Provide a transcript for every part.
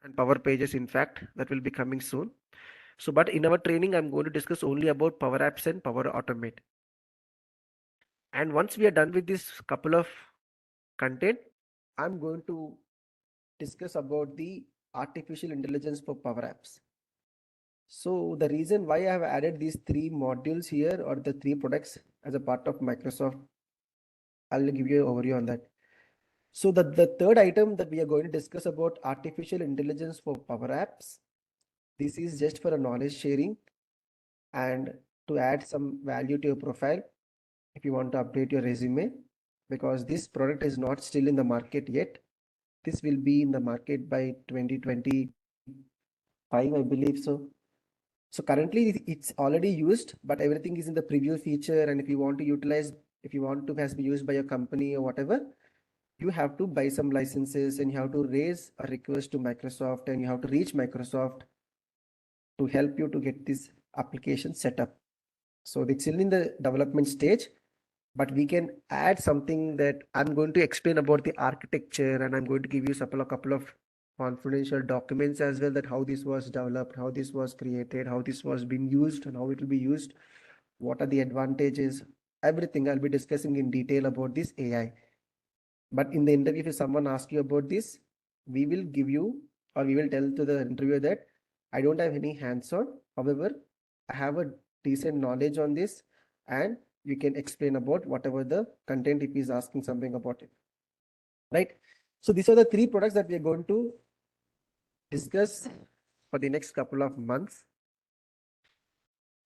and Power Pages. In fact, that will be coming soon. So, but in our training, I'm going to discuss only about Power Apps and Power Automate. And once we are done with this couple of content, I'm going to discuss about the artificial intelligence for Power Apps. So the reason why I have added these three modules here, or the three products as a part of Microsoft, I'll give you an overview on that. So the third item that we are going to discuss about artificial intelligence for Power Apps. This is just for a knowledge sharing and to add some value to your profile if you want to update your resume, because this product is not still in the market yet. This will be in the market by 2025, I believe so. So currently it's already used, but everything is in the preview feature. And if you want to utilize, if you want to has be used by your company or whatever, you have to buy some licenses and you have to raise a request to Microsoft and you have to reach Microsoft to help you to get this application set up. So it's still in the development stage, but we can add something that I'm going to explain about the architecture, and I'm going to give you a couple of confidential documents as well, that how this was developed, how this was created, how this was being used and how it will be used, what are the advantages, everything I'll be discussing in detail about this AI. But in the interview, if someone asks you about this, we will give you, or we will tell to the interviewer that I don't have any hands-on. However, I have a decent knowledge on this, and you can explain about whatever the content if he's asking something about it. Right? So these are the three products that we are going to discuss for the next couple of months.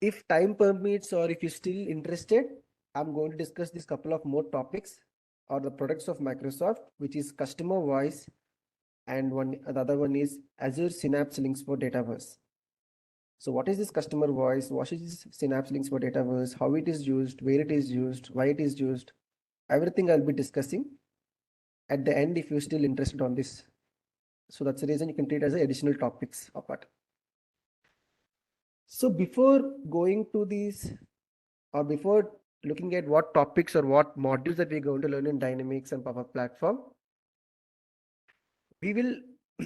If time permits, or if you're still interested, I'm going to discuss this couple of more topics or the products of Microsoft, which is customer voice, and the other one is Azure Synapse Links for Dataverse. So what is this customer voice? What is this Synapse Links for Dataverse? How it is used, where it is used, why it is used? Everything I'll be discussing at the end if you're still interested on this. So that's the reason you can treat it as additional topics apart. So before going to these, or before looking at what topics or what modules that we're going to learn in Dynamics and Power Platform, we will,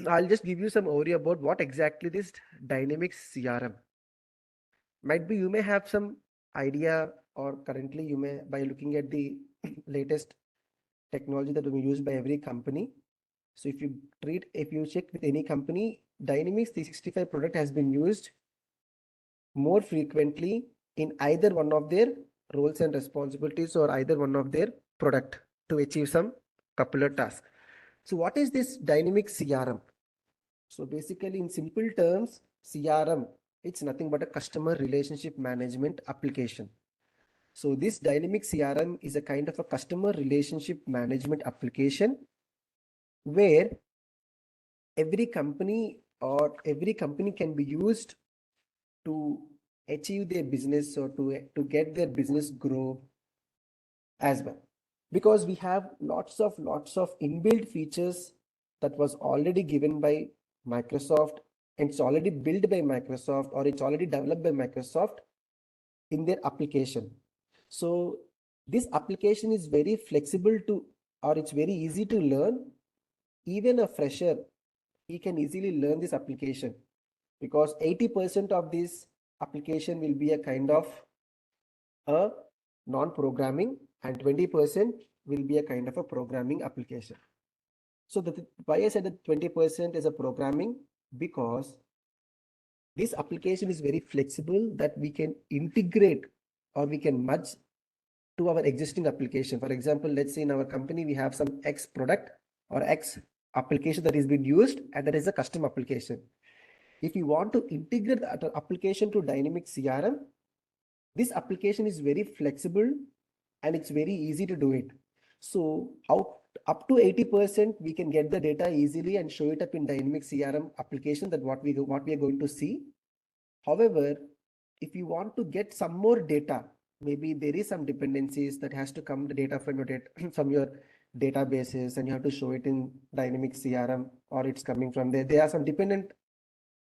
I'll just give you some overview about what exactly this Dynamics CRM. Might be you may have some idea, or currently you may, by looking at the latest technology that will be used by every company. So if you check with any company, Dynamics 365 product has been used more frequently in either one of their roles and responsibilities, or either one of their product to achieve some couple of tasks. So what is this dynamic CRM? So basically, in simple terms, CRM, it's nothing but a customer relationship management application. So this dynamic CRM is a kind of a customer relationship management application where every company can be used to achieve their business, or to get their business grow as well, because we have lots of inbuilt features that was already given by Microsoft, and it's already built by Microsoft, or it's already developed by Microsoft in their application. So this application is very flexible to, or it's very easy to learn. Even a fresher, he can easily learn this application, because 80% of this application will be a kind of a non-programming, and 20% will be a kind of a programming application. So why I said that 20% is a programming, because this application is very flexible, that we can integrate or we can merge to our existing application. For example, let's say in our company we have some X product or X application that is being used, and that is a custom application. If you want to integrate that application to Dynamics CRM, this application is very flexible and it's very easy to do it. So how up to 80% we can get the data easily and show it up in Dynamics CRM application, that what we are going to see. However, if you want to get some more data, maybe there is some dependencies that has to come the data from your databases, and you have to show it in Dynamics CRM, or it's coming from there. There are some dependent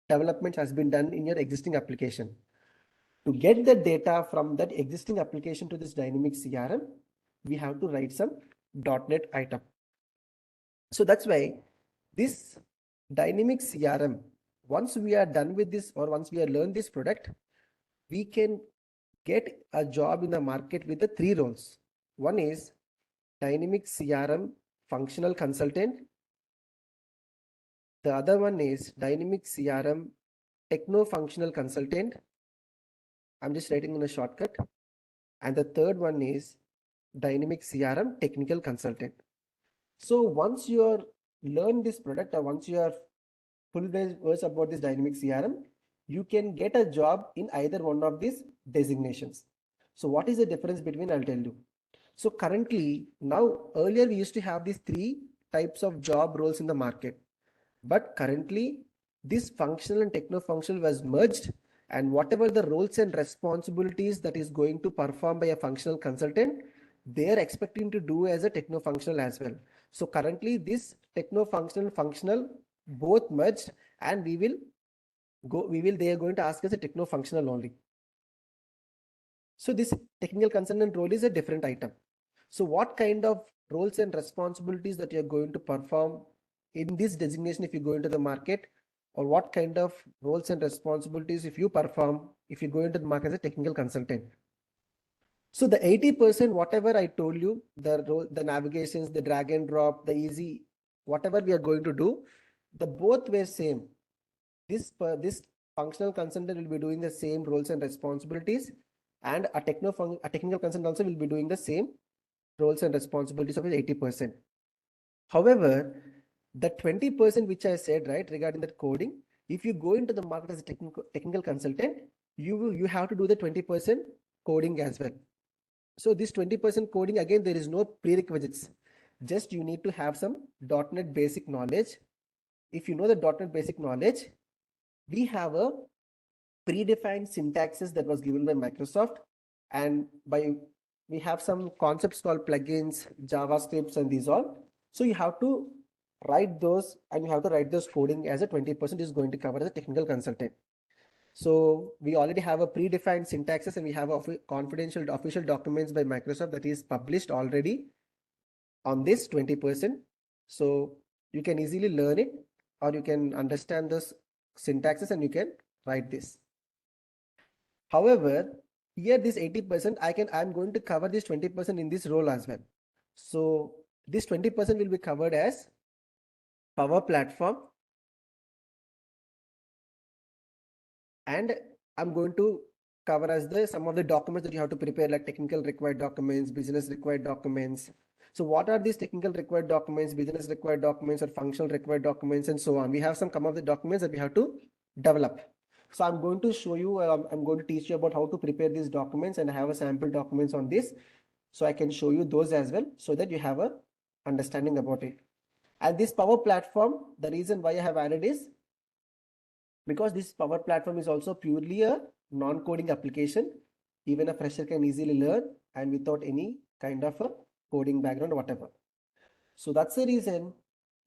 development has been done in your existing application. To get the data from that existing application to this dynamic CRM, we have to write some .NET item. So that's why this Dynamic CRM. Once we are done with this, or once we have learned this product, we can get a job in the market with the three roles. One is Dynamic CRM functional consultant. The other one is Dynamic CRM techno functional consultant. I'm just writing in a shortcut. And the third one is Dynamic CRM technical consultant. So once you are learn this product, or once you are full verse about this Dynamic CRM, you can get a job in either one of these designations. So what is the difference between? I'll tell you. So currently, now earlier we used to have these three types of job roles in the market, but currently this functional and techno functional was merged, and whatever the roles and responsibilities that is going to perform by a functional consultant, they are expecting to do as a techno functional as well. So currently this techno functional both merged, and they are going to ask us a techno functional only. So this technical consultant role is a different item. So what kind of roles and responsibilities that you're going to perform in this designation if you go into the market, or what kind of roles and responsibilities if you perform if you go into the market as a technical consultant? So the 80%, whatever I told you, the role, the navigations, the drag and drop, the easy, whatever we are going to do, the both were same. This functional consultant will be doing the same roles and responsibilities, and a technical consultant also will be doing the same roles and responsibilities of his 80%. However, the 20% which I said, right, regarding that coding, if you go into the market as a technical consultant, you have to do the 20% coding as well. So this 20% coding, again, there is no prerequisites. Just you need to have some .NET basic knowledge. If you know the .NET basic knowledge, we have a predefined syntaxes that was given by Microsoft, and we have some concepts called plugins, JavaScripts, and these all. So you have to write those, and you have to write those coding as a 20% is going to cover as a technical consultant. So we already have a predefined syntaxes, and we have confidential official documents by Microsoft that is published already on this 20%. So you can easily learn it, or you can understand those syntaxes and you can write this. However, here this 80%, I'm going to cover this 20% in this role as well. So this 20% will be covered as Power Platform, and I'm going to cover as some of the documents that you have to prepare, like technical required documents, business required documents. So what are these technical required documents, business required documents, or functional required documents, and so on? We have some of the documents that we have to develop. So I'm going to show you, I'm going to teach you about how to prepare these documents, and I have a sample documents on this. So I can show you those as well, so that you have a understanding about it. And this Power Platform, the reason why I have added is because this Power Platform is also purely a non-coding application. Even a fresher can easily learn, and without any kind of a coding background or whatever. So that's the reason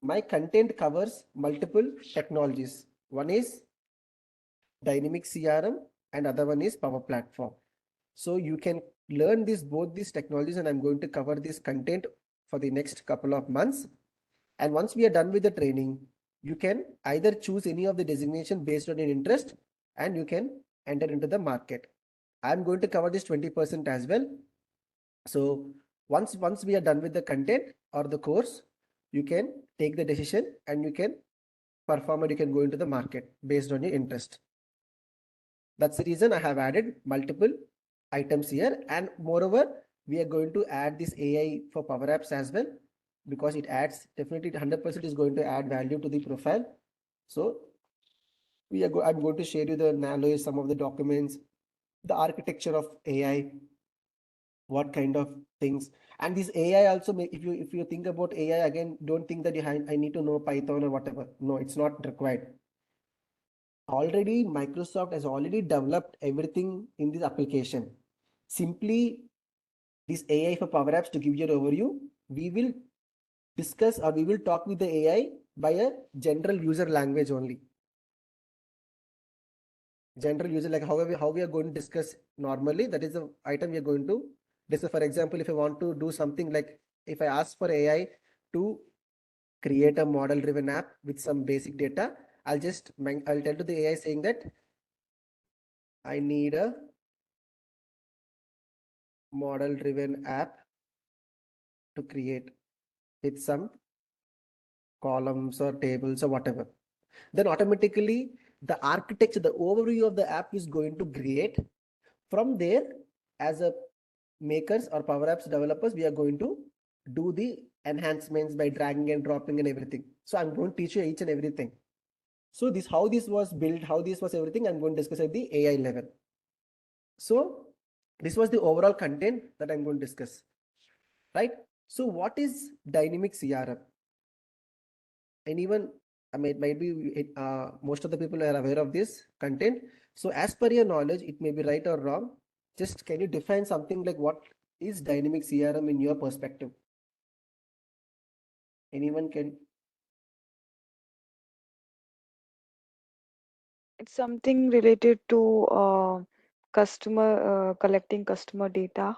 my content covers multiple technologies. One is Dynamic CRM, and other one is Power Platform. So you can learn both these technologies, and I'm going to cover this content for the next couple of months. And once we are done with the training, you can either choose any of the designation based on your interest, and you can enter into the market. I'm going to cover this 20% as well. So once we are done with the content or the course, you can take the decision, and you can perform, and you can go into the market based on your interest. That's the reason I have added multiple items here. And moreover, we are going to add this AI for Power Apps as well, because it adds, definitely 100% is going to add value to the profile. So I'm going to share you the knowledge, some of the documents, the architecture of AI, what kind of things. And this AI also, if you think about AI, again, don't think that I need to know Python or whatever. No, it's not required. Already Microsoft has already developed everything in this application. Simply this AI for Power Apps, to give you an overview, we will discuss, or we will talk with the AI by a general user language only. General user, like how we are going to discuss normally, that is the item we are going to discuss. For example, if I want to do something, like if I ask for AI to create a model driven app with some basic data. I'll tell to the AI saying that I need a model driven app to create with some columns or tables or whatever. Then automatically the architecture, the overview of the app is going to create. From there, as a makers or Power Apps developers, we are going to do the enhancements by dragging and dropping and everything. So I'm going to teach you each and everything. So this, how this was built, how this was everything, I'm going to discuss at the AI level. So this was the overall content that I'm going to discuss, right? So what is dynamic CRM? Anyone, I mean, it might be most of the people are aware of this content. So as per your knowledge, it may be right or wrong. Just can you define something like what is dynamic CRM in your perspective? Anyone can? It's something related to customer collecting customer data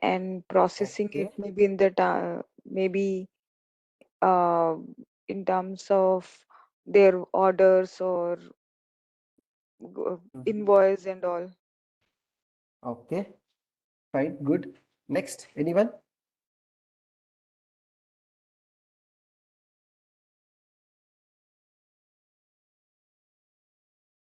and processing Okay. it maybe in the maybe uh, in terms of their orders or Mhm. invoice and all. Okay. Fine. Good. Next. Anyone?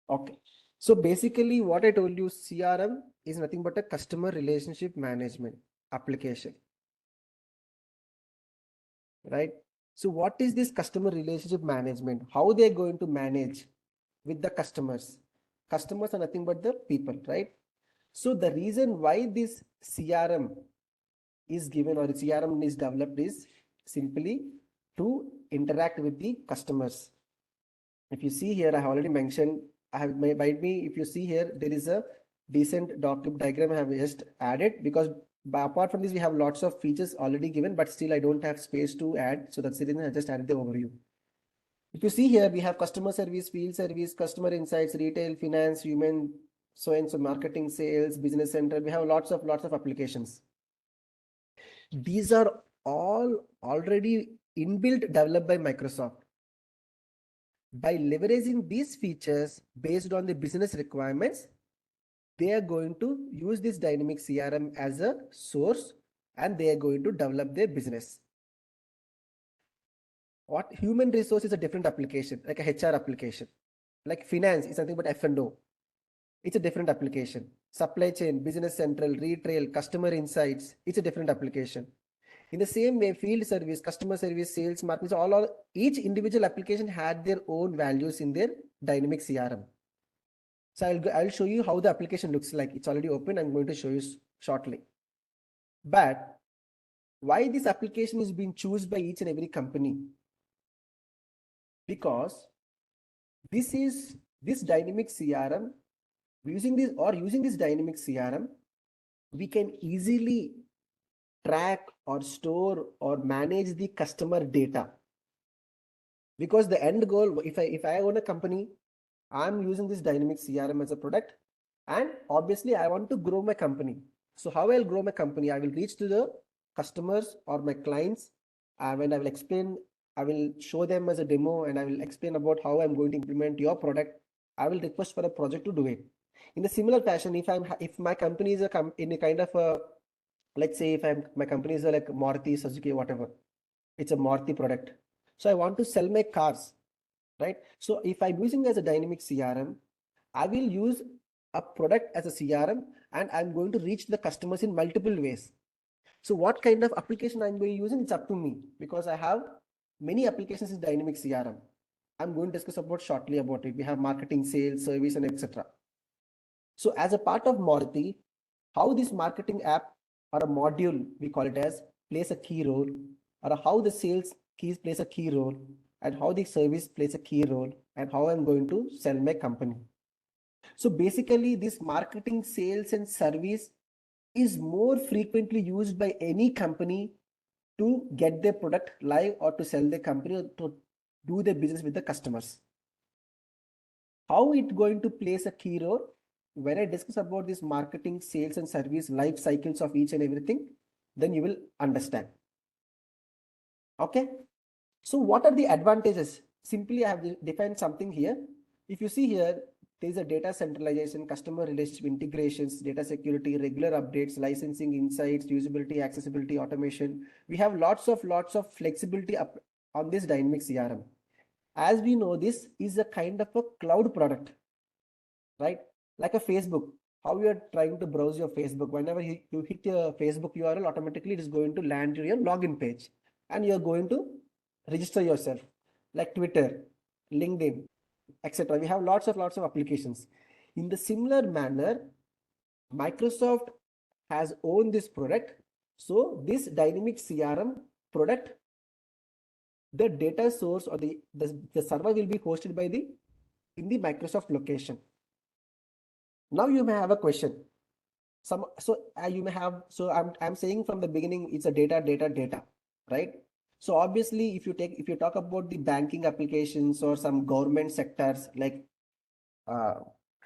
Okay. So basically, what I told you, CRM is nothing but a customer relationship management application, right? So what is this customer relationship management? How they're going to manage with the customers? Customers are nothing but the people, right? So the reason why this CRM is given or CRM is developed is simply to interact with the customers. If you see here, I have already mentioned, I have might be, if you see here, there is a decent document diagram I have just added because apart from this, we have lots of features already given, but still I don't have space to add. So that's the reason I just added the overview. If you see here, we have customer service, field service, customer insights, retail, finance, human, so and so marketing, sales, business center. We have lots of applications. These are all already inbuilt developed by Microsoft. By leveraging these features based on the business requirements, they are going to use this dynamic CRM as a source and they are going to develop their business. What human resource is a different application, like a HR application. Like finance is something but F&O. It's a different application. Supply chain, business central, retail, customer insights, it's a different application. In the same way, field service, customer service, sales, marketing, all each individual application had their own values in their dynamic CRM. So I'll show you how the application looks like. It's already open. I'm going to show you shortly. But why this application is being chosen by each and every company? Because this dynamic CRM, using this dynamic CRM, we can easily track or store or manage the customer data. Because the end goal, if I own a company, I'm using this dynamic CRM as a product, and obviously I want to grow my company. So how I'll grow my company? I will reach to the customers or my clients, when I will explain, I will show them as a demo, and I will explain about how I'm going to implement your product. I will request for a project to do it. In the similar fashion, if my company is in a kind of a, let's say if my company is like Maruti, Suzuki, whatever, it's a Maruti product. So I want to sell my cars, right? So if I'm using as a dynamic CRM, I will use a product as a CRM and I'm going to reach the customers in multiple ways. So what kind of application I'm going to use, it's up to me because I have many applications in dynamic CRM. I'm going to discuss about shortly about it. We have marketing, sales, service, and etc. So as a part of Maruti, how this marketing app or a module, we call it as, plays a key role, or how the sales keys plays a key role, and how the service plays a key role, and how I'm going to sell my company. So basically, this marketing, sales, and service is more frequently used by any company to get their product live or to sell their company or to do their business with the customers. How it going to plays a key role? When I discuss about this marketing, sales, and service life cycles of each and everything, then you will understand. Okay. So what are the advantages? Simply I have defined something here. If you see here, there is a data centralization, customer relationship integrations, data security, regular updates, licensing, insights, usability, accessibility, automation. We have lots of flexibility up on this dynamic CRM. As we know, this is a kind of a cloud product, right? Like a Facebook, how you are trying to browse your Facebook. Whenever you hit your Facebook URL, automatically it is going to land to your login page and you're going to register yourself, like Twitter, LinkedIn, etc. We have lots of applications. In the similar manner, Microsoft has owned this product. So this dynamic CRM product, the data source or the server will be hosted by the in the Microsoft location. Now you may have a question. You may have, so I'm saying from the beginning, it's a data, right? So obviously, if you talk about the banking applications or some government sectors like uh,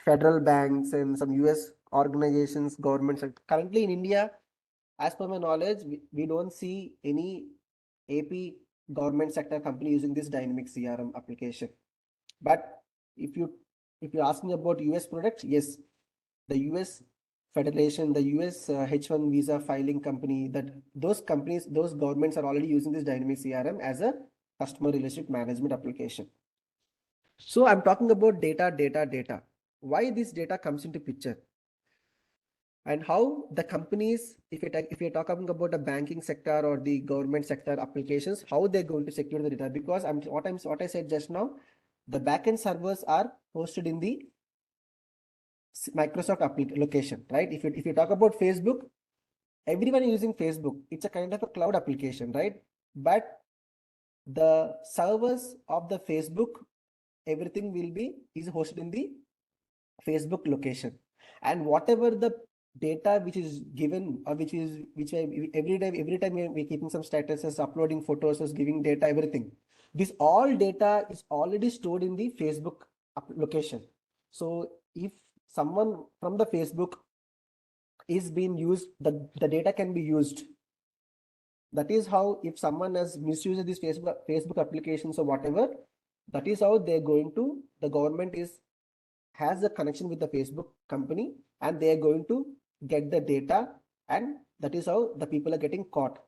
federal banks and some US organizations, governments, currently in India, as per my knowledge, we don't see any AP government sector company using this dynamic CRM application. But if you if you ask me about US products, yes, the US Federation, the US H1 visa filing company, that those companies, those governments are already using this dynamic CRM as a customer relationship management application. So I'm talking about data. Why this data comes into picture? And how the companies, if you're talking about the banking sector or the government sector applications, how they're going to secure the data? Because what I said just now, the backend servers are hosted in the Microsoft location, right? If you talk about Facebook, everyone is using Facebook. It's a kind of a cloud application, right? But the servers of the Facebook, everything is hosted in the Facebook location, and whatever the data which is given or every time we're keeping some statuses, uploading photos, giving data, everything. This all data is already stored in the Facebook location. So if someone from the Facebook is being used, the data can be used. That is how, if someone has misused this Facebook applications or whatever, that is how they're going to, the government has a connection with the Facebook company and they are going to get the data, and that is how the people are getting caught.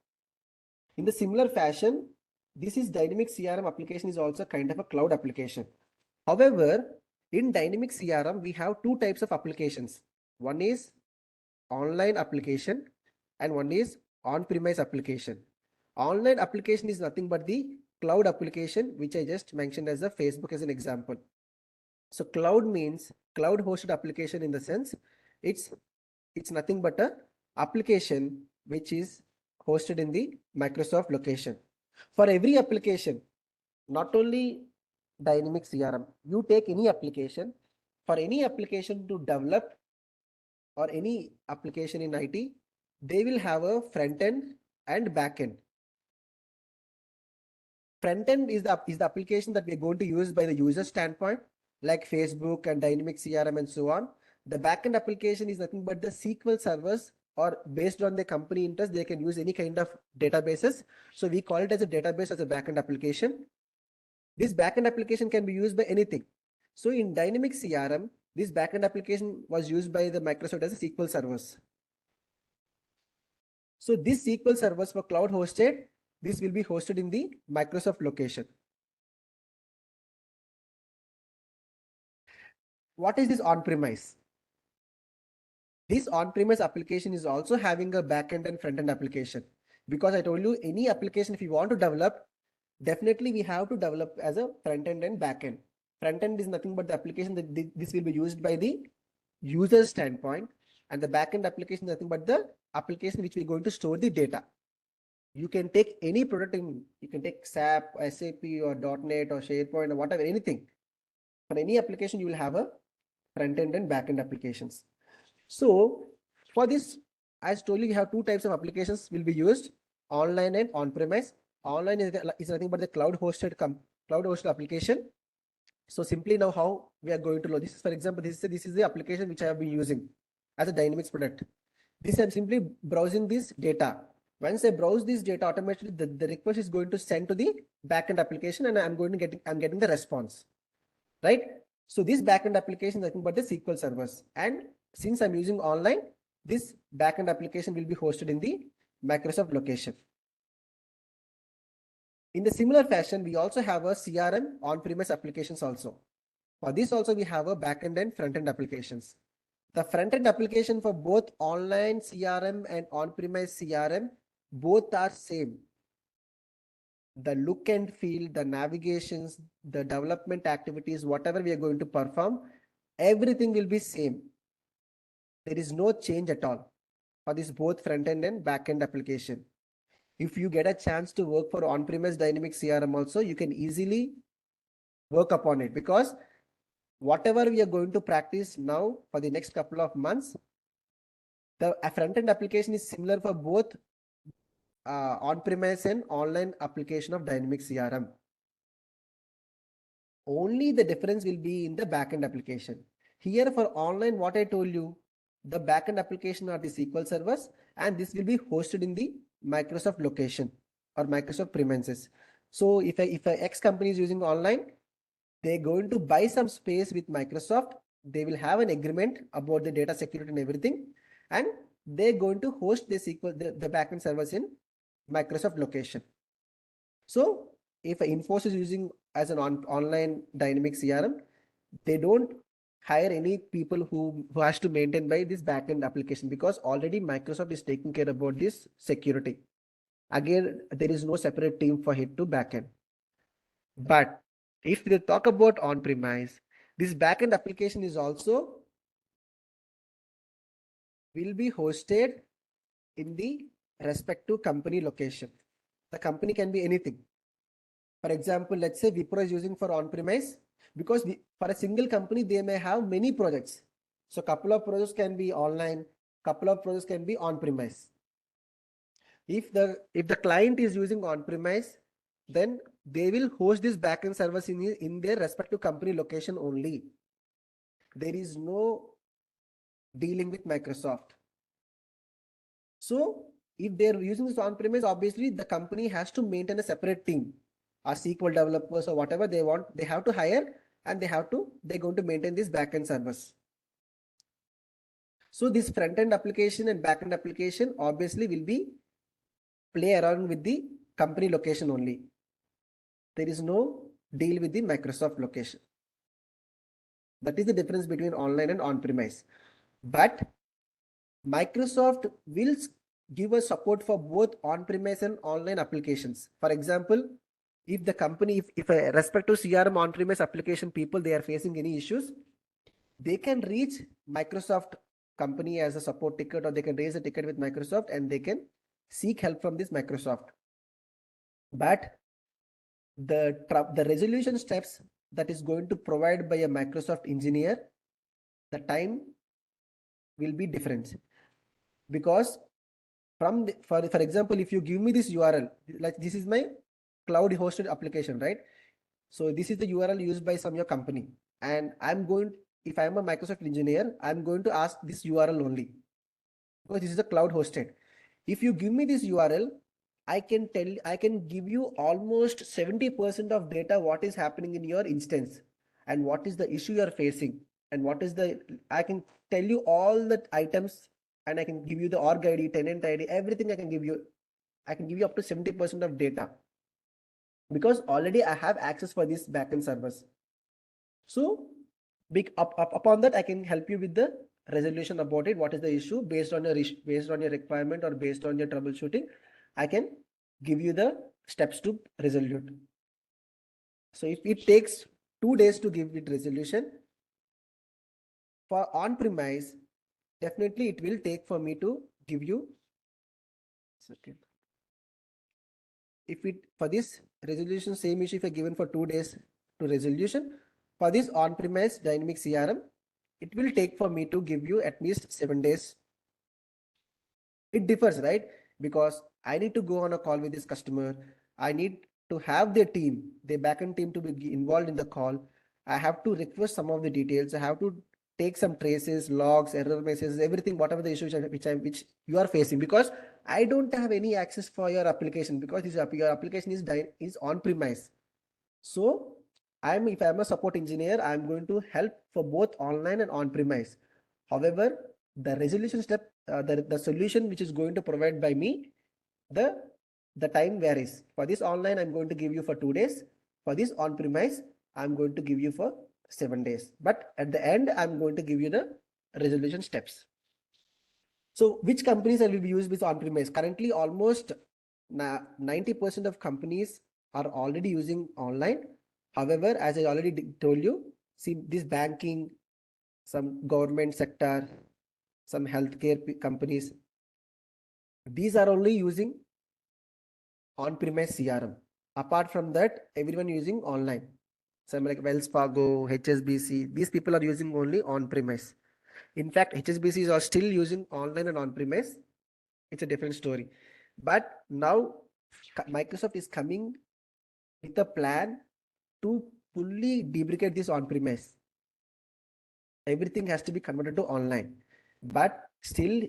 In the similar fashion, this is dynamic CRM application is also kind of a cloud application. However, in dynamic CRM, we have two types of applications. One is online application and one is on-premise application. Online application is nothing but the cloud application, which I just mentioned as a Facebook as an example. So cloud means cloud hosted application, in the sense it's nothing but a application which is hosted in the Microsoft location. For every application, not only dynamic CRM, you take any application, for any application to develop or any application in IT, they will have a front end and back end. Front end is the application that we're going to use by the user standpoint, like Facebook and dynamic CRM and so on. The backend application is nothing but the SQL servers, or based on the company interest, they can use any kind of databases. So we call it as a database as a backend application. This backend application can be used by anything. So in dynamic CRM, this backend application was used by the Microsoft as a SQL servers. So this SQL servers for cloud hosted, this will be hosted in the Microsoft location. What is this on-premise? This on-premise application is also having a backend and front-end application, because I told you, any application if you want to develop, definitely we have to develop as a front-end and backend. Front-end is nothing but the application that this will be used by the user standpoint, and the backend application is nothing but the application which we're going to store the data. You can take any product you can take SAP, SAP or .NET or SharePoint or whatever, anything. For any application, you will have a front-end and back-end applications. So for this, as told you, we have two types of applications will be used: online and on-premise. Online is nothing but the cloud hosted application. So simply now how we are going to load this is, for example, this is the application which I have been using as a Dynamics product. This I'm simply browsing this data. Once I browse this data, automatically the request is going to send to the backend application, and I'm getting the response, right? So this backend application is nothing but the SQL servers. And since I'm using online, this backend application will be hosted in the Microsoft location. In the similar fashion, we also have a CRM on-premise applications also. For this also, we have a backend and front-end applications. The front-end application for both online CRM and on-premise CRM, both are same. The look and feel, the navigations, the development activities, whatever we are going to perform, everything will be same. There is no change at all for this both front-end and back-end application. If you get a chance to work for on-premise Dynamics CRM also, you can easily work upon it, because whatever we are going to practice now for the next couple of months, the front-end application is similar for both on-premise and online application of Dynamics CRM. Only the difference will be in the backend application. Here for online, what I told you, the backend application are the SQL servers, and this will be hosted in the Microsoft location or Microsoft premises. So if a X company is using online, they're going to buy some space with Microsoft. They will have an agreement about the data security and everything, and they're going to host the SQL, the backend servers in Microsoft location. So if Infosys is using as an online dynamic CRM, they don't hire any people who has to maintain by this backend application, because already Microsoft is taking care about this security. Again, there is no separate team for it to backend. But if they talk about on-premise, this backend application is also will be hosted in the respective company location. The company can be anything. For example, let's say Wipro is using for on-premise, because for a single company, they may have many projects. So couple of projects can be online, couple of projects can be on-premise. If the client is using on-premise, then they will host this backend service in their respective company location only. There is no dealing with Microsoft. So if they're using this on-premise, obviously the company has to maintain a separate team, or SQL developers or whatever they want. They have to hire, and they're going to maintain this backend service. So this front-end application and backend application obviously will be play around with the company location only. There is no deal with the Microsoft location. That is the difference between online and on-premise. But Microsoft will give us support for both on-premise and online applications. For example, if the company, if a respective CRM on-premise application people, they are facing any issues, they can reach Microsoft company as a support ticket, or they can raise a ticket with Microsoft, and they can seek help from this Microsoft. But the resolution steps that is going to provide by a Microsoft engineer, the time will be different, because for example, if you give me this URL, like this is my cloud hosted application, right? So this is the URL used by some your company, and if I'm a Microsoft engineer, I'm going to ask this URL only, because this is a cloud hosted. If you give me this URL, I can give you almost 70% of data, what is happening in your instance, and what is the issue you're facing, and I can tell you all the items, and I can give you the org ID, tenant ID, everything I can give you. I can give you up to 70% of data, because already I have access for this backend servers. So upon that, I can help you with the resolution about it. What is the issue based on your requirement, or based on your troubleshooting? I can give you the steps to resolve. So if it takes 2 days to give it resolution, for on-premise, definitely it will take for me to give you. Second. If it for this resolution, same issue, if I given for 2 days to resolution, for this on-premise dynamic CRM, it will take for me to give you at least 7 days. It differs, right? Because I need to go on a call with this customer. I need to have their team, their backend team, to be involved in the call. I have to request some of the details. I have to take some traces, logs, error messages, everything, whatever the issue which you are facing, because I don't have any access for your application because your application is on premise. So if I'm a support engineer, I'm going to help for both online and on premise. However, the resolution step, the solution which is going to provide by me, the the time varies. For this online, I'm going to give you for 2 days. For this on premise, I'm going to give you for 7 days. But at the end, I'm going to give you the resolution steps. So which companies will be used with on-premise? Currently, almost 90% of companies are already using online. However, as I already told you, see this banking, some government sector, some healthcare companies, these are only using on-premise CRM. Apart from that, everyone using online. Some like Wells Fargo, HSBC, these people are using only on-premise. In fact, HSBCs are still using online and on-premise. It's a different story. But now Microsoft is coming with a plan to fully deprecate this on-premise. Everything has to be converted to online. But still,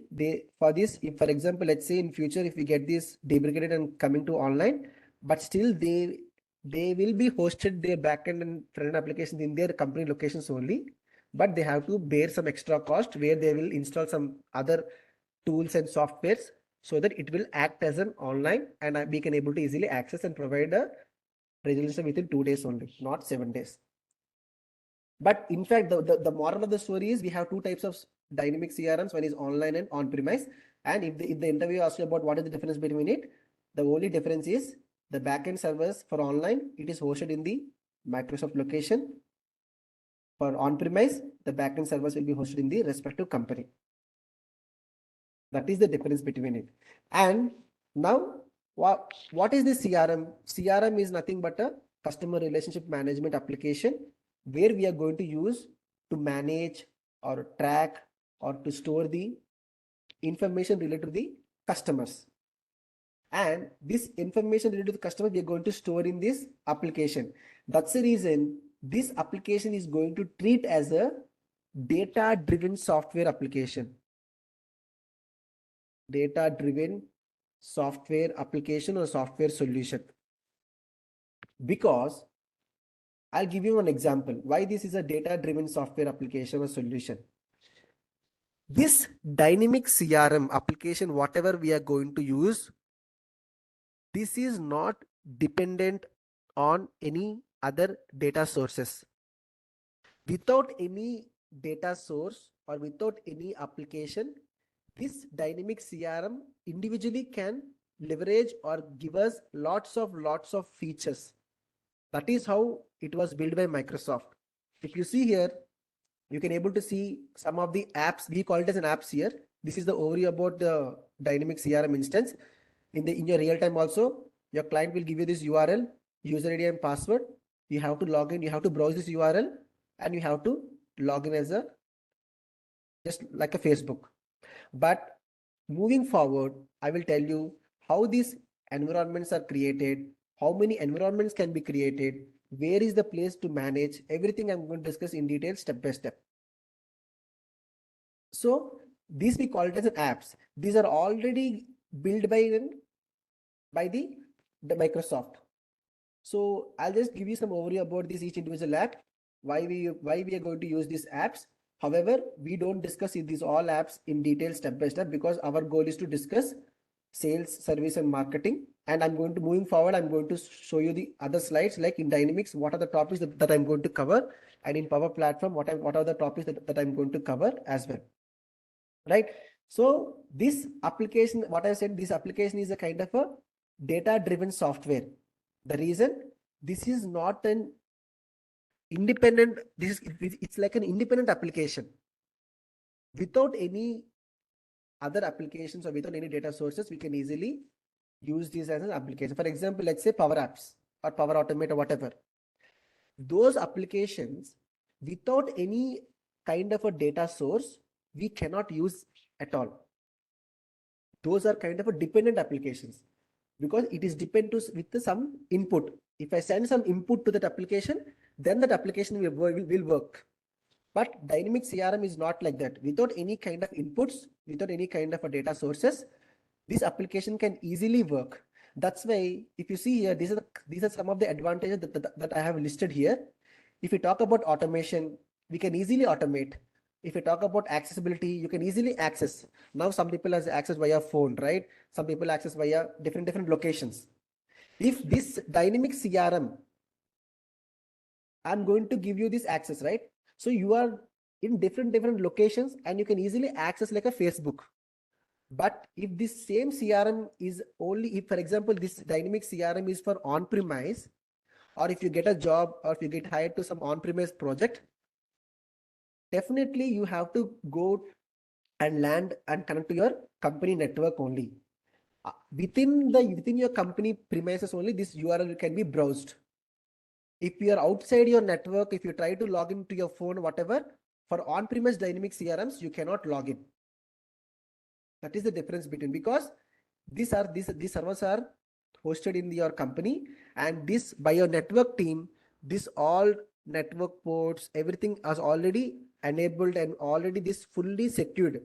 for this, if for example, let's say in future, if we get this deprecated and coming to online, but still they will be hosted their backend and front applications in their company locations only. But they have to bear some extra cost where they will install some other tools and softwares so that it will act as an online and we can able to easily access and provide a resolution within 2 days only, not 7 days. But in fact, the moral of the story is we have two types of dynamic CRMs. One is online and on-premise. And if the interview asks you about what is the difference between it, the only difference is the backend servers for online, it is hosted in the Microsoft location. For on-premise, the backend servers will be hosted in the respective company. That is the difference between it. And now, what is the CRM? CRM is nothing but a customer relationship management application where we are going to use to manage or track or to store the information related to the customers. And this information related to the customer, we are going to store in this application. That's the reason this application is going to treat as a data-driven software application. Data-driven software application or software solution. Because I'll give you an example why this is a data-driven software application or solution. This dynamic CRM application, whatever we are going to use, this is not dependent on any other data sources. Without any data source or without any application, this dynamic CRM individually can leverage or give us lots of features. That is how it was built by Microsoft. If you see here, you can able to see some of the apps. We call it as an apps here. This is the overview about the dynamic CRM instance. In your real time also, your client will give you this URL, user ID and password. You have to log in, you have to browse this URL and you have to log in as a just like a Facebook. But moving forward, I will tell you how these environments are created, how many environments can be created, where is the place to manage, everything I'm going to discuss in detail step by step. So these we call it as apps. These are already built by the Microsoft. So I'll just give you some overview about this each individual app, why we are going to use these apps. However, we don't discuss these all apps in detail step by step because our goal is to discuss sales, service, and marketing. And moving forward, I'm going to show you the other slides like in Dynamics, what are the topics that I'm going to cover, and in Power Platform, what are the topics that I'm going to cover as well. Right? So this application, what I said, this application is a kind of a data-driven software. The reason this is not an independent, it's like an independent application without any other applications or without any data sources. We can easily use this as an application. For example, let's say Power Apps or Power Automate or whatever. Those applications without any kind of a data source, we cannot use at all. Those are kind of a dependent applications because it is dependent with some input. If I send some input to that application, then that application will work. But dynamic CRM is not like that. Without any kind of inputs, without any kind of a data sources, this application can easily work. That's why if you see here, these are some of the advantages that I have listed here. If we talk about automation, we can easily automate. If we talk about accessibility, you can easily access. Now some people has access via phone, right? Some people access via different locations. If this dynamic CRM, I'm going to give you this access, right? So you are in different locations and you can easily access like a Facebook. But if this same CRM is only, if for example, this dynamic CRM is for on-premise, or if you get a job or if you get hired to some on-premise project, definitely you have to go and land and connect to your company network only. Within your company premises only, this URL can be browsed. If you are outside your network, if you try to log into your phone, whatever, for on-premise dynamic CRMs, you cannot log in. That is the difference between, because these servers are hosted in your company, and this by your network team, this all network ports, everything is already enabled and already this fully secured.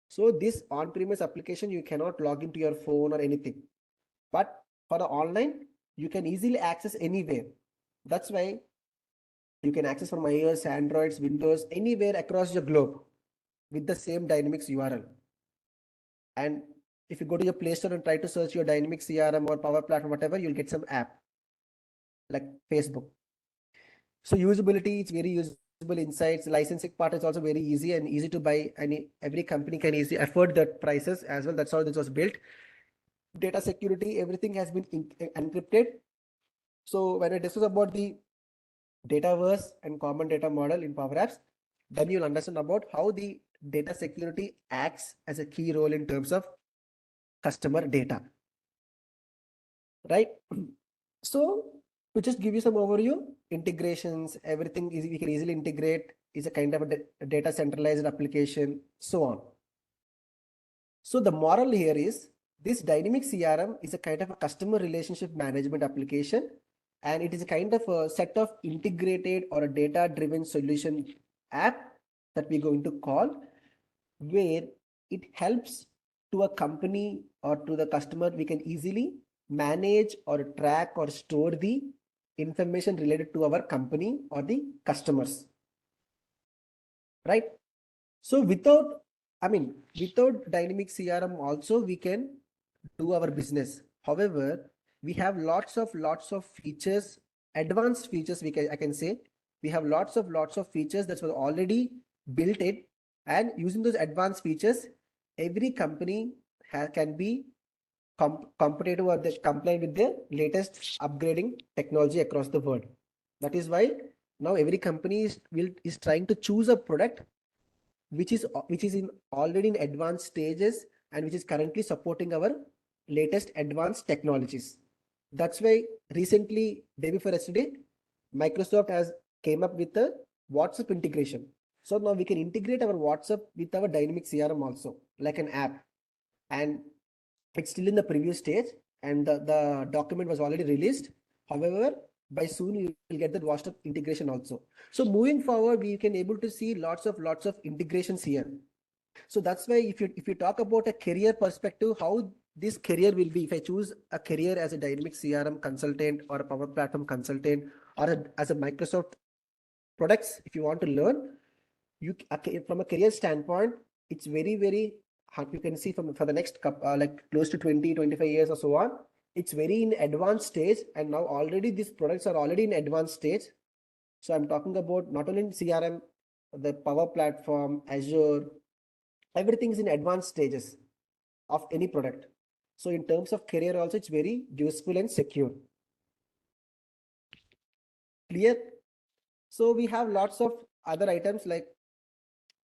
So this on-premise application, you cannot log into your phone or anything. But for the online, you can easily access anywhere. That's why you can access from iOS, Androids, Windows, anywhere across the globe with the same Dynamics URL. And if you go to your Play Store and try to search your Dynamics CRM or Power Platform, whatever, you'll get some app like Facebook. So usability, it's very usable. Insights, licensing part is also very easy and easy to buy, and every company can easily afford that prices as well. That's how this was built. Data security, everything has been encrypted. So when I discuss about the Dataverse and common data model in Power Apps, then you'll understand about how the data security acts as a key role in terms of customer data, right? So to just give you some overview, integrations, everything is, we can easily integrate, is a kind of a data centralized application, so on. So the moral here is this dynamic CRM is a kind of a customer relationship management application, and it is a kind of a set of integrated or a data driven solution app that we're going to call, where it helps to a company or to the customer, we can easily manage or track or store the information related to our company or the customers, right? So without dynamic CRM also we can do our business. However, we have lots of features, advanced features, I can say. We have lots of features that were already built in, and using those advanced features, every company can be competitive or they comply with the latest upgrading technology across the world. That is why now every company is trying to choose a product which is in already in advanced stages and which is currently supporting our latest advanced technologies. That's why recently, day before yesterday, Microsoft has came up with a WhatsApp integration. So now we can integrate our WhatsApp with our dynamic CRM also, like an app. And it's still in the preview stage, and the document was already released. However, by soon you will get that WhatsApp integration also. So moving forward, we can able to see lots of integrations here. So that's why if you talk about a career perspective, how this career will be, if I choose a career as a dynamic CRM consultant or a Power Platform consultant or as a Microsoft products, if you want to learn, from a career standpoint, it's very you can see for the next like close to 20-25 years or so on, it's very in advanced stage, and now already these products are already in advanced stage. So I'm talking about not only in CRM, the Power Platform, Azure, everything is in advanced stages of any product. So in terms of career also, it's very useful and secure. Clear? So we have lots of other items, like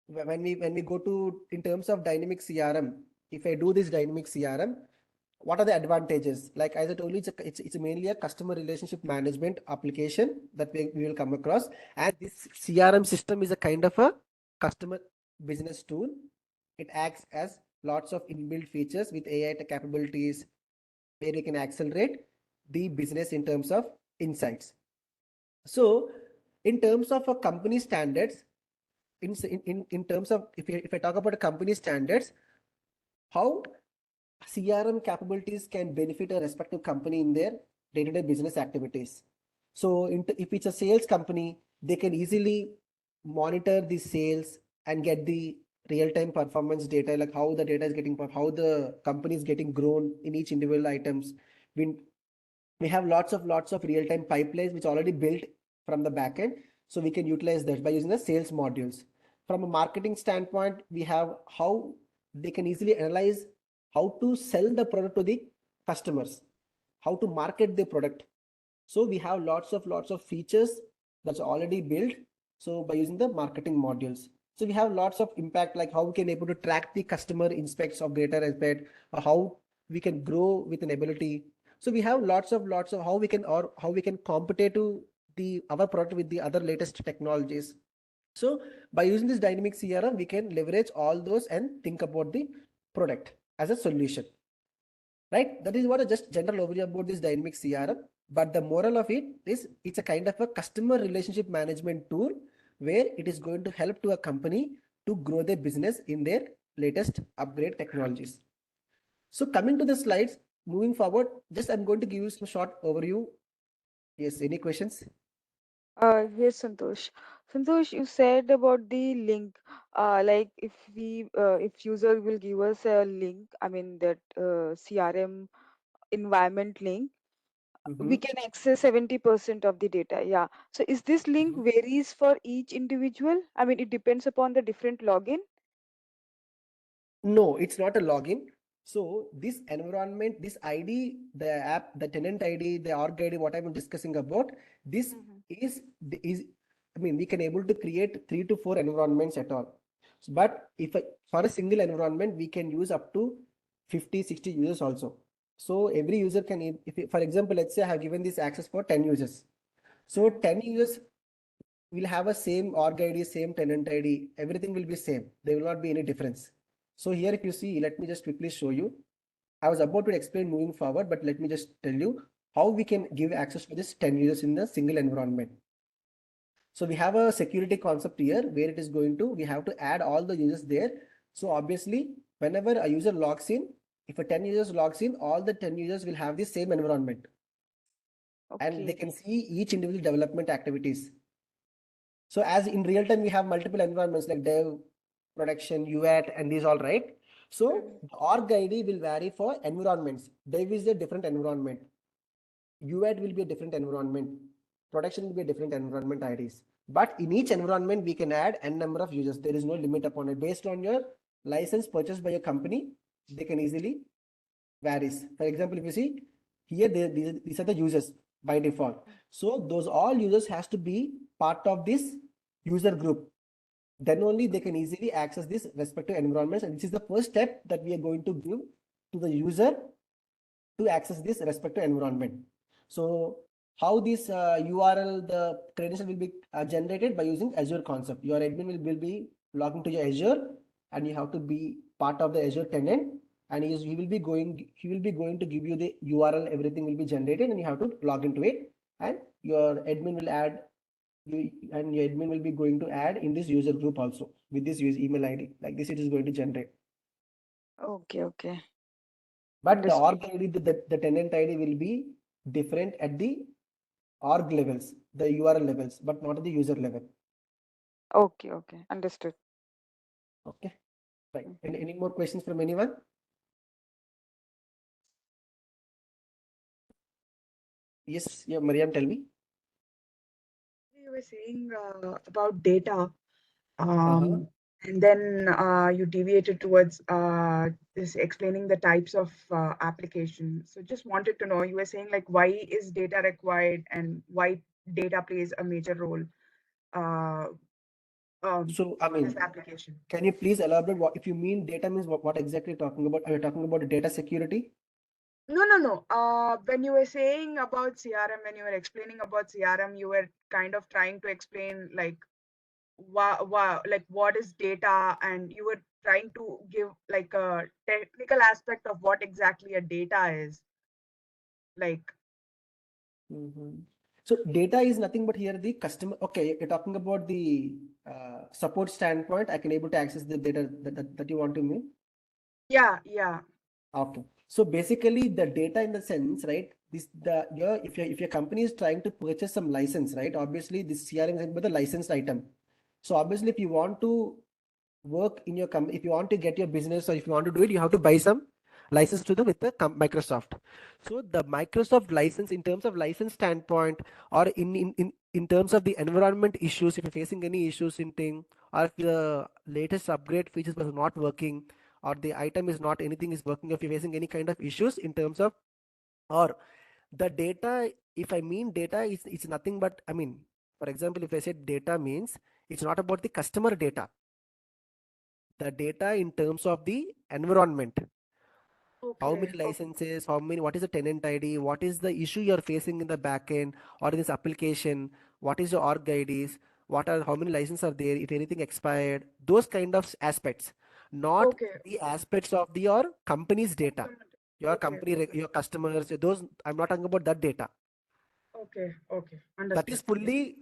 when we go to in terms of dynamic CRM, if I do this dynamic CRM, what are the advantages? Like as I told you, it's mainly a customer relationship management application that we will come across. And this CRM system is a kind of a customer business tool. It acts as lots of inbuilt features with AI capabilities, where we can accelerate the business in terms of insights. So in terms of a company standards, in terms of if I talk about a company standards, how CRM capabilities can benefit a respective company in their day-to-day business activities. So if it's a sales company, they can easily monitor the sales and get the real-time performance data, like how the data is getting, how the company is getting grown in each individual items. We, we have lots of real-time pipelines which already built from the backend. So we can utilize that by using the sales modules. From a marketing standpoint, we have how they can easily analyze how to sell the product to the customers, how to market the product. So we have lots of features that's already built. So by using the marketing modules. So we have lots of impact, like how we can able to track the customer inspects of greater aspect, or how we can grow with an ability. So we have lots of how we can, or how we can compete to the our product with the other latest technologies. So by using this dynamic CRM, we can leverage all those and think about the product as a solution, right? That is what a just general overview about this dynamic CRM. But the moral of it is it's a kind of a customer relationship management tool where it is going to help to a company to grow their business in their latest upgrade technologies. So coming to the slides, moving forward, just I'm going to give you some short overview. Yes, any questions? Yes, Santosh. Santosh, you said about the link. Like if user will give us a link, I mean that CRM environment link, we Mhm. can access 70% of the data. Yeah. So is this link Mhm. varies for each individual? I mean, it depends upon the different login. No, it's not a login. So this environment, this ID, the app, the tenant ID, the org ID, what I'm discussing about, this Mhm. is I mean, we can able to create 3 to 4 environments at all. But for a single environment, we can use up to 50, 60 users also. So every user can, for example, let's say I have given this access for 10 users. So Mhm. 10 users will have a same org ID, same tenant ID, everything will be same. There will not be any difference. So here, if you see, let me just quickly show you. I was about to explain moving forward, but let me just tell you how we can give access to this 10 users in the single environment. So we have a security concept here where it is going to, we have to add all the users there. So obviously, whenever a user logs in, if a 10 users logs in, all the 10 users will have the same environment and they Okay. can see each individual development activities. So as in real time, we have multiple environments like dev, production, UAT, and these all, right? So Mhm. the org ID will vary for environments. Dev is a different environment. UAT will be a different environment. Production will be a different environment IDs. But in each environment, we can add n number of users. There is no limit upon it. Based on your license purchased by your company, they can easily varies. For example, if you see here, these are the users by default. So those all users has to be part of this user group. Then only they can easily access this respective environments. And this is the first step that we are going to give to the user to access this respective environment. So how this URL, the credential will be generated by using Azure concept. Your admin will be logging to your Azure and you have to be part of the Azure tenant and he will be going to give you the URL, everything will be generated and you have to log into it and your admin will add and your admin will be going to add in this user group also with this email ID. Like this, it is going to generate. Okay, okay. But the Understood. org ID, the tenant ID will be different at the org levels, the URL levels, but not at the user level. Okay, okay. Understood. Okay, right. Mm. Any more questions from anyone? Yes, yeah, Mariam, tell me. You were saying about data, Uh-huh. and then you deviated towards this explaining the types of application. So just wanted to know, you were saying like why is data required and why data plays a major role uh, So, I in this mean, application. can you please elaborate what, if you mean data means what exactly you're talking about? Are you talking about data security? No, no, no. When you were saying about CRM, when you were explaining about CRM, you were kind of trying to explain like like what is data, and you were trying to give like a technical aspect of what exactly a data is like. Mhm. So data is nothing but here the customer. Okay, you're talking about the support standpoint. I can able to access the data that you want to mean. Yeah, yeah. Okay. So basically the data in the sense, right? This the your if your company is trying to purchase some license, right? Obviously this CRM is about the licensed item. So obviously if you want to work in your company, if you want to get your business or if you want to do it, you have to buy some license to the with the Microsoft. So the Microsoft license in terms of license standpoint or in terms of the environment issues, if you're facing any issues in thing or if the latest upgrade features was not working or the item is not anything is working, if you're facing any kind of issues in terms of or the data, if I mean data, it's nothing but I mean, for example, if I said data means it's not about the customer data, the data in terms of the environment, how Okay. many licenses, how many, what is the tenant ID, what is the issue you're facing in the backend or in this application, what is your org IDs, what are how many licenses are there, if anything expired, those kind of aspects, not Okay. the aspects of the your company's data, your Okay. company, Okay. your customers, those I'm not talking about that data. Okay. Okay. That is Understood. fully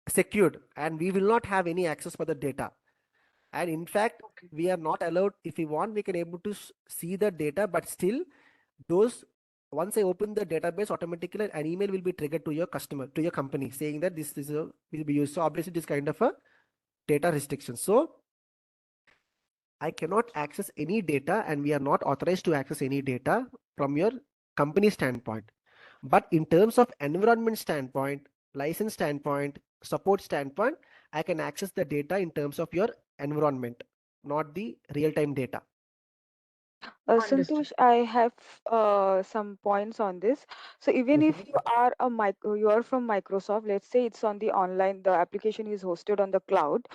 secured and we will not have any access for the data. And in fact, Okay. we are not allowed, if we want, we can able to see the data, but still those, once I open the database, automatically an email will be triggered to your customer, to your company saying that this is a, will be used. So obviously this kind of a data restriction. So I cannot access any data and we are not authorized to access any data from your company standpoint. But in terms of environment standpoint, license standpoint, support standpoint, I can access the data in terms of your environment, not the real-time data. Understood. Santosh, I have some points on this. So even if you are you are from Microsoft, let's say it's on the online, the application is hosted on the cloud,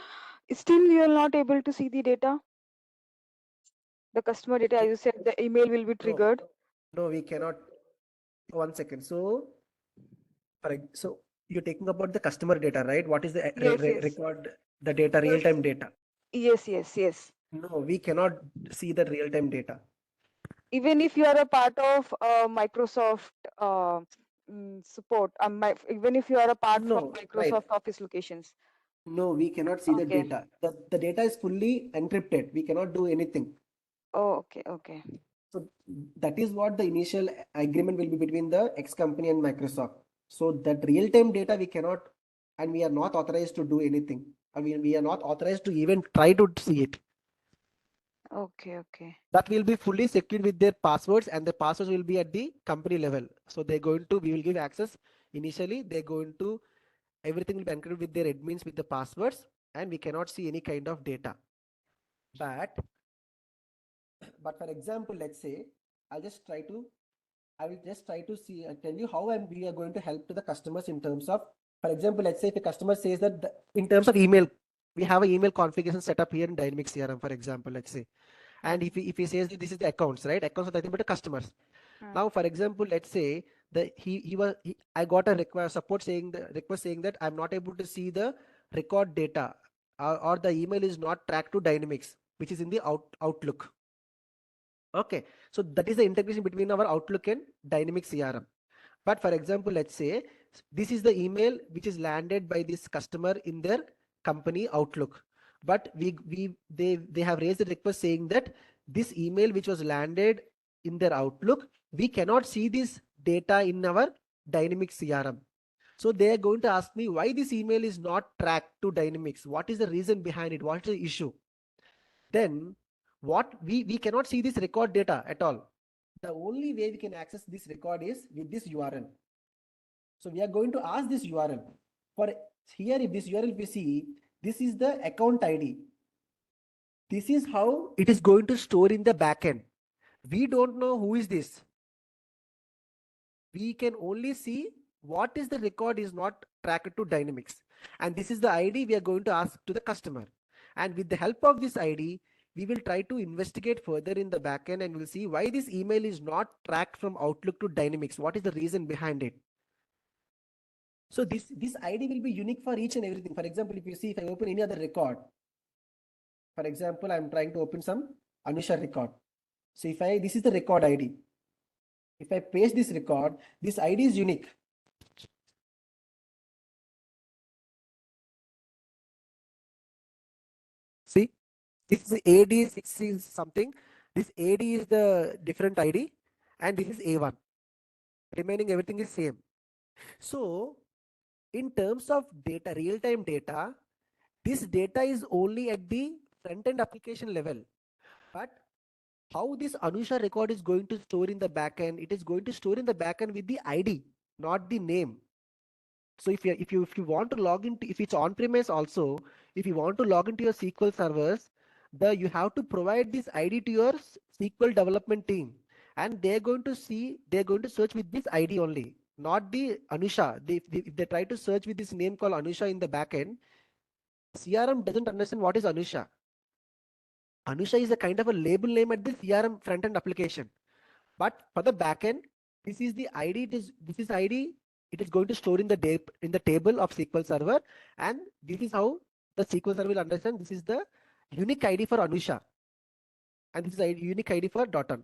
still you are not able to see the data, the customer data, as Okay. you said, the email will be No, triggered. no, we cannot. One second. So, so you're taking about the customer data, right? What is the Yes, yes, record, the data, Yes. real-time data? yes, yes, yes. No, we cannot see the real-time data. Even if you are a part of Microsoft support, even if you are a part from No, right. Microsoft Office locations. No, we cannot see the Okay. data. The data is fully encrypted. We cannot do anything. Oh, okay, okay. So that is what the initial agreement will be between the X company and Microsoft. So that real-time data we cannot, and we are not authorized to do anything. I mean, we are not authorized to even try to see it. Okay, okay. That will be fully secured with their passwords, and the passwords will be at the company level. So they're going to, we will give access initially. They're going to, everything will be encrypted with their admins with the passwords, and we cannot see any kind of data. But for example, let's say I'll just try to I will just try to see tell you how we are going to help to the customers in terms of, for example, let's say if a customer says that in terms of email, we have an email configuration set up here in Dynamics CRM, for example, let's say, and if he says that this is the accounts, right? Accounts are nothing but the customers. Hmm. Now, for example, let's say that I got a request support saying the request saying that I'm not able to see the record data or the email is not tracked to Dynamics, which is in the Outlook. Okay, so that is the integration between our Outlook and Dynamics CRM. But for example, let's say this is the email which is landed by this customer in their company Outlook. But they have raised a request saying that this email which was landed in their Outlook, we cannot see this data in our Dynamics CRM. So they are going to ask me why this email is not tracked to Dynamics. What is the reason behind it? What is the issue? Then what we cannot see this record data at all. The only way we can access this record is with this URL. So we are going to ask this URL. For here, if this URL we see, this is the account ID. This is how it is going to store in the backend. We don't know who is this. We can only see what is the record is not tracked to Dynamics. And this is the ID we are going to ask to the customer. And with the help of this ID, we will try to investigate further in the backend and we'll see why this email is not tracked from Outlook to Dynamics. What is the reason behind it? So this ID will be unique for each and everything. For example, if you see, if I open any other record, for example, I'm trying to open some Anusha record. So if this is the record ID. If I paste this record, this ID is unique. See, this is AD60 something. This AD is the different ID, and this is A1. Remaining everything is same. So in terms of data, real-time data, this data is only at the front-end application level. But how this Anusha record is going to store in the backend? It is going to store in the backend with the ID, not the name. So if you want to log into, if it's on premise also, if you want to log into your SQL servers, you have to provide this ID to your SQL development team, and they're going to search with this ID only, not the Anusha. If they try to search with this name called Anusha in the backend, CRM doesn't understand what is Anusha. Anusha is a kind of a label name at the CRM front end application. But for the backend, this is the ID. This is ID. It is going to store in the table of SQL Server, and this is how the SQL Server will understand. This is the unique ID for Anusha, and this is a unique ID for Dotton.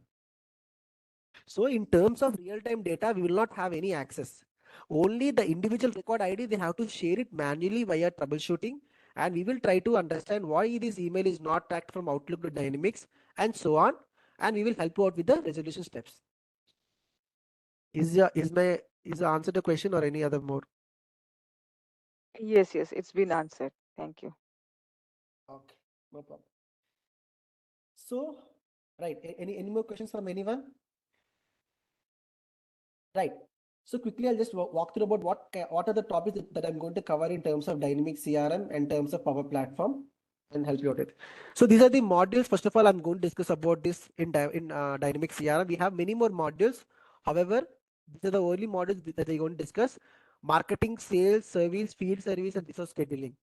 So in terms of real-time data, we will not have any access. Only the individual record ID, they have to share it manually via troubleshooting, and we will try to understand why this email is not tracked from Outlook to Dynamics and so on, and we will help you out with the resolution steps. Is the answer the question or any other more? Yes, it's been answered. Thank you. Okay, no problem. So, right, any more questions from anyone? Right. So quickly, I'll just walk through about what are the topics that I'm going to cover in terms of Dynamics CRM and terms of Power Platform, and help you out with. So these are the modules. First of all, I'm going to discuss about this in Dynamics CRM. We have many more modules. However, these are the only modules that we're going to discuss: marketing, sales, service, field service, and resource scheduling.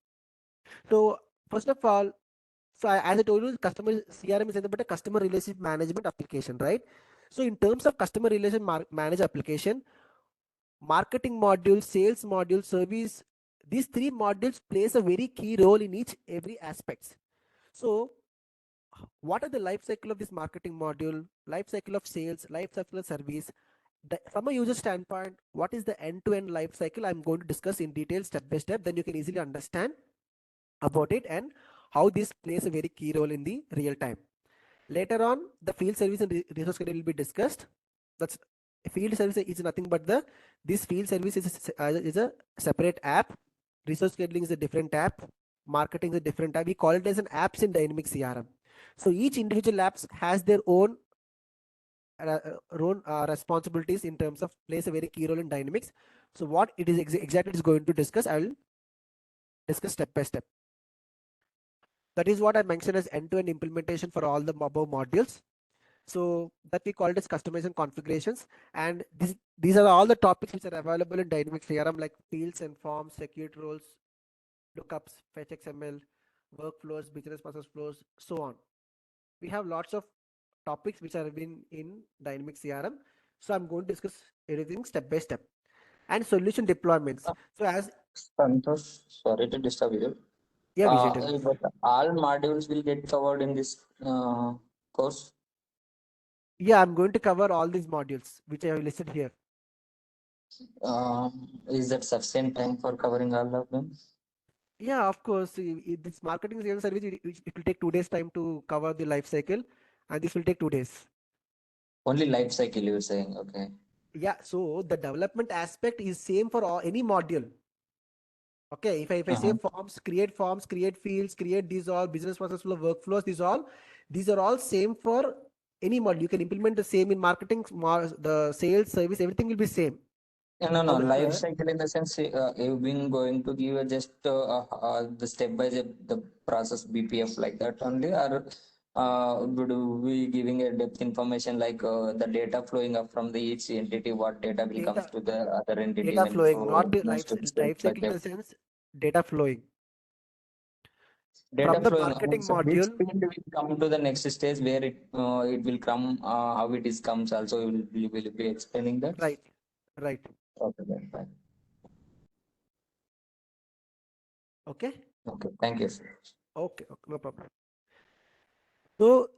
So first of all, as I told you, customer CRM is nothing but a customer relationship management application, right? So in terms of customer relation manage application, marketing module, sales module, service, these three modules plays a very key role in every aspects. So what are the life cycle of this marketing module, life cycle of sales, life cycle of service? From a user standpoint, what is the end-to-end life cycle? I'm going to discuss in detail step by step, then you can easily understand about it and how this plays a very key role in the real time. Later on, the field service and resource scheduling will be discussed. That's field service is nothing but this field service is a separate app. Resource scheduling is a different app. Marketing is a different app. We call it as an apps in Dynamics CRM. So each individual apps has their own responsibilities in terms of plays a very key role in Dynamics. So what it is exactly is going to discuss, I will discuss step by step. That is what I mentioned as end-to-end implementation for all the above modules. So that we call it as customization configurations. And these are all the topics which are available in Dynamics CRM, like fields and forms, security roles, lookups, fetch XML, workflows, business process flows, so on. We have lots of topics which are been in Dynamics CRM. So I'm going to discuss everything step by step. And solution deployments. So as Santosh, sorry to disturb you. yeah, Vijay, tell me. But all modules will get covered in this course. Yeah, I'm going to cover all these modules which I have listed here. Is that sufficient time for covering all of them? Yeah, of course. This marketing sales service, it will take 2 days time to cover the life cycle, and this will take 2 days. Only life cycle you're saying, okay. Yeah, so the development aspect is same for any module. Okay, if I say forms, create fields, create these all business process flow, workflows, these are all same for any module. You can implement the same in marketing, the sales, service, everything will be same. No, life However, cycle in the sense you've been going to give just the step by step the process BPF like that only, or would we giving a depth information like the data flowing up from the each entity, what data will comes to the other entity data when flowing, not the moves to the steps life like cycle in that. the sense, data flowing. Data From the flowing. marketing So which module, field will come to the next stage where it will come how it is comes also you will be explaining that. right. Okay, then fine. Okay. Okay, thank you, sir. Okay, no problem. So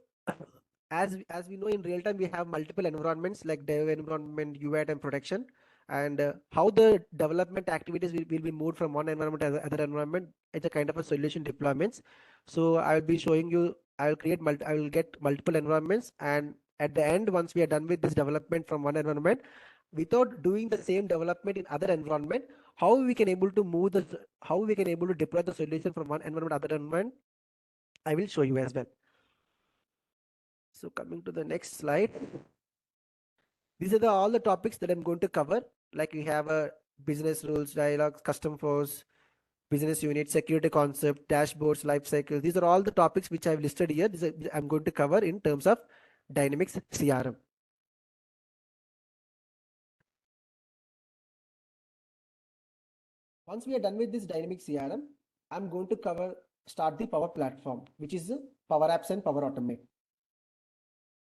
as we know, in real time we have multiple environments like dev environment, UAT, and production, and how the development activities will be moved from one environment to other environment. It's a kind of a solution deployments. So I will be showing you I will get multiple environments, and at the end, once we are done with this development from one environment, without doing the same development in other environment, how we can able to how we can able to deploy the solution from one environment to other environment, I will show you as well. So coming to the next slide, these are all the topics that I'm going to cover. Like we have a business rules, dialogues, custom force, business unit, security concept, dashboards, life cycle. These are all the topics which I've listed here. I'm going to cover in terms of Dynamics CRM. Once we are done with this Dynamics CRM, I'm going to start the Power Platform, which is Power Apps and Power Automate.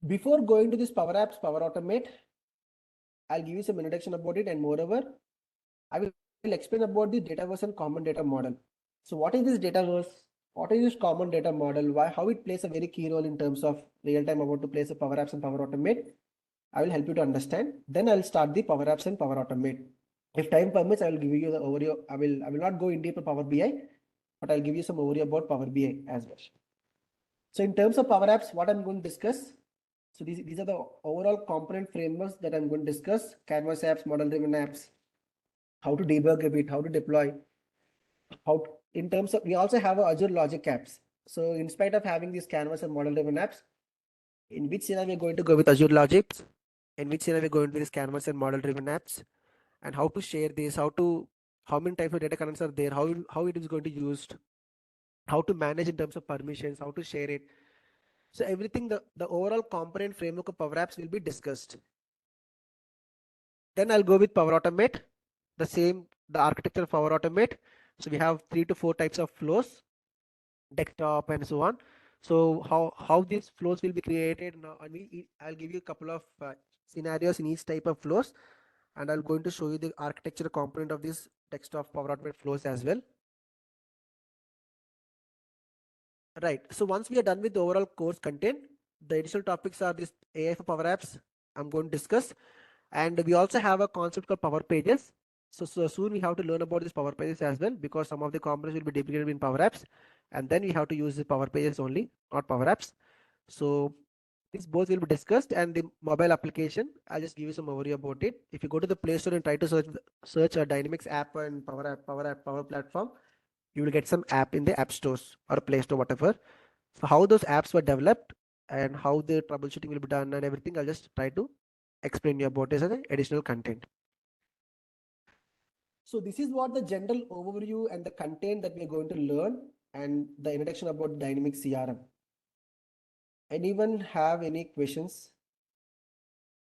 Before going to this Power Apps, Power Automate, I'll give you some introduction about it, and moreover, I will explain about the Dataverse and Common Data Model. So what is this Dataverse? What is this Common Data Model? How it plays a very key role in terms of real-time about to place a Power Apps and Power Automate? I will help you to understand. Then I'll start the Power Apps and Power Automate. If time permits, I will give you the overview. I will not go in deep on Power BI, but I'll give you some overview about Power BI as well. So in terms of Power Apps, what I'm going to discuss. So these are the overall component frameworks that I'm going to discuss: Canvas apps, model-driven apps, how to debug a bit, how to deploy, in terms of, we also have Azure Logic apps. So in spite of having these Canvas and model-driven apps, in which scenario we're going to go with Azure Logic, in which scenario we're going to this Canvas and model-driven apps, and how to share this, how many types of data connects are there, how it is going to be used, how to manage in terms of permissions, how to share it. So everything, the overall component framework of Power Apps will be discussed. Then I'll go with Power Automate, the architecture of Power Automate. So we have 3 to 4 types of flows, desktop and so on. So how these flows will be created now, and I'll give you a couple of scenarios in each type of flows, and I'm going to show you the architecture component of this desktop Power Automate flows as well. Right. So once we are done with the overall course content, the additional topics are this AI for Power Apps I'm going to discuss. And we also have a concept called Power Pages. So soon we have to learn about these Power Pages as well, because some of the components will be deployed in Power Apps, and then we have to use the Power Pages only, not Power Apps. So these both will be discussed. And the mobile application, I'll just give you some overview about it. If you go to the Play Store and try to search a Dynamics app and Power Platform, you will get some app in the app stores or Play Store, whatever. So how those apps were developed and how the troubleshooting will be done and everything, I'll just try to explain you about this as an additional content. So this is what the general overview and the content that we're going to learn, and the introduction about Dynamics CRM. Anyone have any questions?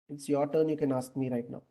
It's your turn. You can ask me right now.